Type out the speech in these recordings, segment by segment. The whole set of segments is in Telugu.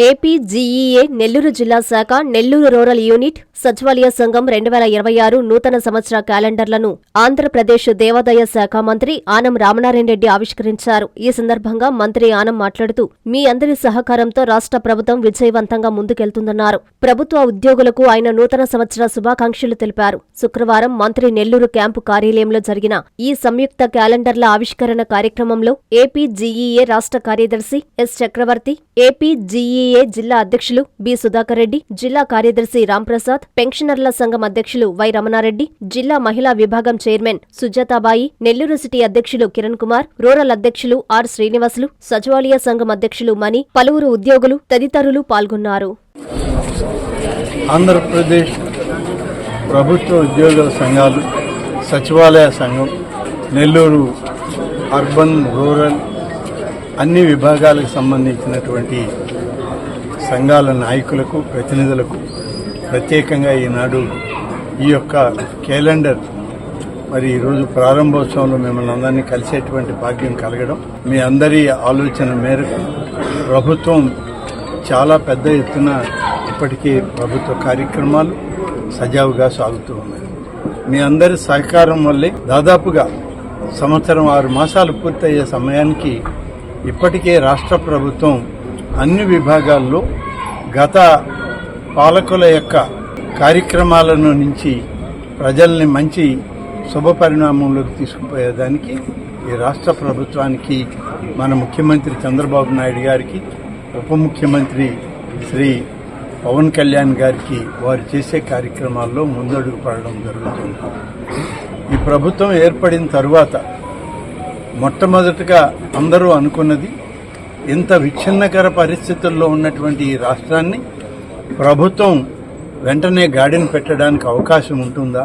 ఏపీజీఈఏ నెల్లూరు జిల్లా శాఖ నెల్లూరు రూరల్ యూనిట్ సచివాలయ సంఘం 2026 నూతన సంవత్సర క్యాలెండర్లను ఆంధ్రప్రదేశ్ దేవాదాయ శాఖ మంత్రి ఆనం రామనారాయణరెడ్డి ఆవిష్కరించారు. ఈ సందర్భంగా మంత్రి ఆనం మాట్లాడుతూ మీ అందరి సహకారంతో రాష్ట్ర ప్రభుత్వం విజయవంతంగా ముందుకెళ్తుందన్నారు. ప్రభుత్వ ఉద్యోగులకు ఆయన నూతన సంవత్సర శుభాకాంక్షలు తెలిపారు. శుక్రవారం మంత్రి నెల్లూరు క్యాంపు కార్యాలయంలో జరిగిన ఈ సంయుక్త క్యాలెండర్ల ఆవిష్కరణ కార్యక్రమంలో ఏపీజీఈఏ రాష్ట్ర కార్యదర్శి ఎస్ చక్రవర్తి, ఏపీజీఈఏ జిల్లా అధ్యక్షులు బి సుధాకర్ రెడ్డి, జిల్లా కార్యదర్శి రాంప్రసాద్, పెన్షనర్ల సంఘం అధ్యక్షులు వై రమణారెడ్డి, జిల్లా మహిళా విభాగం చైర్మన్ సుజాతాబాయి, నెల్లూరు సిటీ అధ్యక్షులు కిరణ్ కుమార్, రూరల్ అధ్యక్షులు ఆర్ శ్రీనివాసులు, సచివాలయ సంఘం అధ్యక్షులు మణి, పలువురు ఉద్యోగులు తదితరులు పాల్గొన్నారు. ఆంధ్రప్రదేశ్ ప్రభుత్వ ఉద్యోగుల సంఘాలు, సచివాలయ సంఘం, నెల్లూరు అర్బన్, రూరల్ అన్ని విభాగాలకు సంబంధించినటువంటి సంఘాల నాయకులకు, ప్రతినిధులకు ప్రత్యేకంగా ఈనాడు ఈ యొక్క క్యాలెండర్ మరి ఈరోజు ప్రారంభోత్సవంలో మిమ్మల్ని అందరినీ కలిసేటువంటి భాగ్యం కలగడం, మీ అందరి ఆలోచన మేరకు ప్రభుత్వం చాలా పెద్ద ఎత్తున ఇప్పటికీ ప్రభుత్వ కార్యక్రమాలు సజావుగా సాగుతూ ఉన్నాయి. మీ అందరి సహకారం వల్లే దాదాపుగా 6 మాసాలు పూర్తయ్యే సమయానికి ఇప్పటికే రాష్ట్ర ప్రభుత్వం అన్ని విభాగాల్లో గత పాలకుల యొక్క కార్యక్రమాలను నుంచి ప్రజల్ని మంచి శుభ పరిణామంలోకి తీసుకుపోయేదానికి ఈ రాష్ట్ర ప్రభుత్వానికి, మన ముఖ్యమంత్రి చంద్రబాబు నాయుడు గారికి, ఉప ముఖ్యమంత్రి శ్రీ పవన్ కళ్యాణ్ గారికి వారు చేసే కార్యక్రమాల్లో ముందడుగు పడడం జరుగుతుంది. ఈ ప్రభుత్వం ఏర్పడిన తరువాత మొట్టమొదటిగా అందరూ అనుకున్నది, ఇంత విచ్ఛిన్నకర పరిస్థితుల్లో ఉన్నటువంటి ఈ రాష్ట్రాన్ని ప్రభుత్వం వెంటనే గాడిన పెట్టడానికి అవకాశం ఉంటుందా,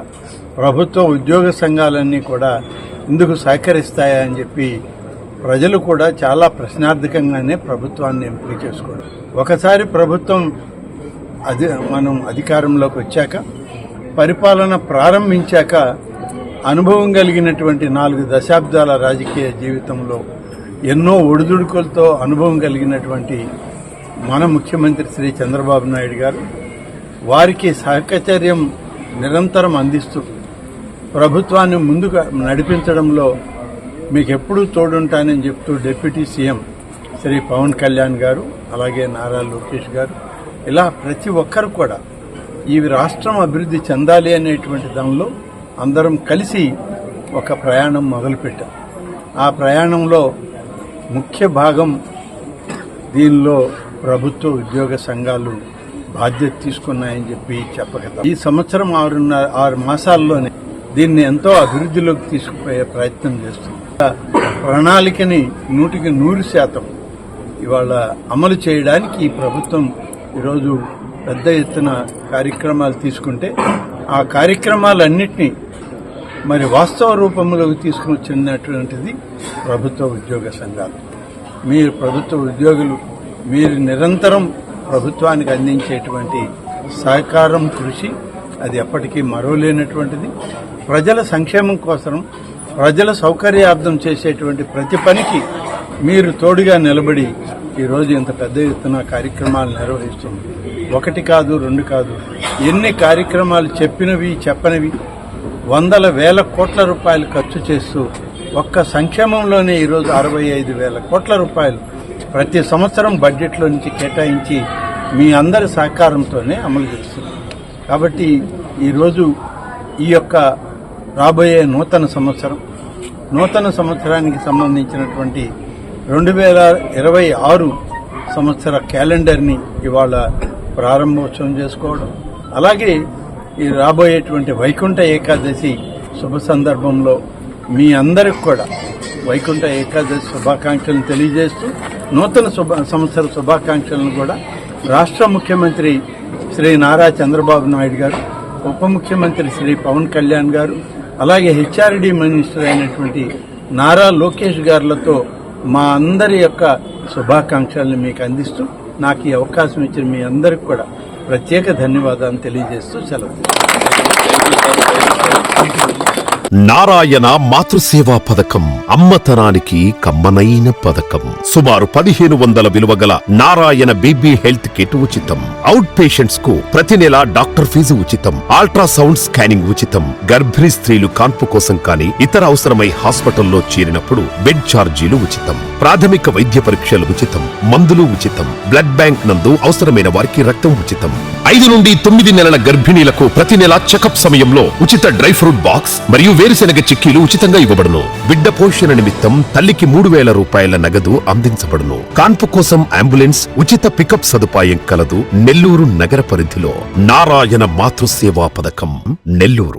ప్రభుత్వ ఉద్యోగ సంఘాలన్నీ కూడా ఇందుకు సహకరిస్తాయా అని చెప్పి ప్రజలు కూడా చాలా ప్రశ్నార్థకంగానే ప్రభుత్వాన్ని ఎంపిక చేసుకోవడం. ఒకసారి ప్రభుత్వం మనం అధికారంలోకి వచ్చాక, పరిపాలన ప్రారంభించాక, అనుభవం కలిగినటువంటి 4 దశాబ్దాల రాజకీయ జీవితంలో ఎన్నో ఒడిదుడుకులతో అనుభవం కలిగినటువంటి మన ముఖ్యమంత్రి శ్రీ చంద్రబాబు నాయుడు గారు వారికి సహచర్యం నిరంతరం అందిస్తూ ప్రభుత్వాన్ని ముందుకు నడిపించడంలో మీకు ఎప్పుడూ తోడుంటానని చెప్తూ డిప్యూటీ సీఎం శ్రీ పవన్ కళ్యాణ్ గారు, అలాగే నారా లోకేష్ గారు, ఇలా ప్రతి ఒక్కరు కూడా ఈ రాష్ట్రం అభివృద్ధి చెందాలి అనేటువంటి దానిలో అందరం కలిసి ఒక ప్రయాణం మొదలుపెట్టాం. ఆ ప్రయాణంలో ముఖ్య భాగం దీనిలో ప్రభుత్వ ఉద్యోగ సంఘాలు బాధ్యత తీసుకున్నాయని చెప్పి చెప్పగలం. ఈ సంవత్సరం 6 మాసాల్లోనే దీన్ని ఎంతో అభివృద్ధిలోకి తీసుకుపోయే ప్రయత్నం చేస్తుంది. ప్రణాళికని 100% ఇవాళ అమలు చేయడానికి ఈ ప్రభుత్వం ఈరోజు పెద్ద ఎత్తున కార్యక్రమాలు తీసుకుంటే, ఆ కార్యక్రమాలన్నింటినీ మరి వాస్తవ రూపంలోకి తీసుకుని వచ్చినటువంటిది ప్రభుత్వ ఉద్యోగ సంఘాలు. మీరు ప్రభుత్వ ఉద్యోగులు, మీరు నిరంతరం ప్రభుత్వానికి అందించేటువంటి సహకారం, కృషి అది ఎప్పటికీ మరోలేనటువంటిది. ప్రజల సంక్షేమం కోసం, ప్రజల సౌకర్యార్థం చేసేటువంటి ప్రతి పనికి మీరు తోడుగా నిలబడి ఈరోజు ఇంత పెద్ద ఎత్తున కార్యక్రమాలు నిర్వహిస్తుంది. 1 కాదు, 2 కాదు, ఎన్ని కార్యక్రమాలు చెప్పినవి చెప్పనివి వందల వేల కోట్ల రూపాయలు ఖర్చు చేస్తూ ఒక్క సంక్షేమంలోనే ఈరోజు 65,000 కోట్ల రూపాయలు ప్రతి సంవత్సరం బడ్జెట్లో నుంచి కేటాయించి మీ అందరి సహకారంతోనే అమలు చేస్తుంది. కాబట్టి ఈరోజు ఈ యొక్క రాబోయే నూతన సంవత్సరానికి సంబంధించినటువంటి 2026 సంవత్సర క్యాలెండర్ని ఇవాళ ప్రారంభోత్సవం చేసుకోవడం, అలాగే ఈ రాబోయేటువంటి వైకుంఠ ఏకాదశి శుభ సందర్భంలో మీ అందరికి కూడా వైకుంఠ ఏకాదశి శుభాకాంక్షలను తెలియజేస్తూ, నూతన సంవత్సర శుభాకాంక్షలను కూడా రాష్ట్ర ముఖ్యమంత్రి శ్రీ నారా చంద్రబాబు నాయుడు గారు, ఉప ముఖ్యమంత్రి శ్రీ పవన్ కళ్యాణ్ గారు, అలాగే హెచ్ఆర్డీ మినిస్టర్ అయినటువంటి నారా లోకేష్ గారులతో మా అందరి యొక్క శుభాకాంక్షలను మీకు అందిస్తూ, నాకు ఈ అవకాశం ఇచ్చిన మీ అందరికి కూడా ప్రత్యేక ధన్యవాదాలు తెలియజేస్తూ సెలవు. నారాయణ మాతృసేవా పథకం అమ్మతనానికి కమ్మనైన పథకం. సుమారు 1500 విలువ గల నారాయణ బీబీ హెల్త్ కిట్ ఉచితం. అవుట్ పేషెంట్స్ కు ప్రతి నెల డాక్టర్ ఫీజు ఉచితం. అల్ట్రాసౌండ్ స్కానింగ్ ఉచితం. గర్భిణీ స్త్రీలు కాన్పు కోసం కానీ ఇతర అవసరమై హాస్పిటల్లో చేరినప్పుడు బెడ్ ఛార్జీలు ఉచితం. ప్రాథమిక వైద్య పరీక్షలు ఉచితం. మందులు ఉచితం. బ్లడ్ బ్యాంక్ నందు అవసరమైన వారికి రక్తం ఉచితం. 5 నుండి 9 నెలల గర్భిణీలకు ప్రతి నెల చెకప్ సమయంలో ఉచిత డ్రై ఫ్రూట్ బాక్స్ మరియు వేరుశెనగ చిక్కీలు ఉచితంగా ఇవ్వబడును. బిడ్డ పోషణ నిమిత్తం తల్లికి 3000 రూపాయల నగదు అందించబడును. కాన్పు కోసం అంబులెన్స్ ఉచిత పికప్ సదుపాయం కలదు. నెల్లూరు నగర పరిధిలో నారాయణ మాతృసేవా పథకం, నెల్లూరు.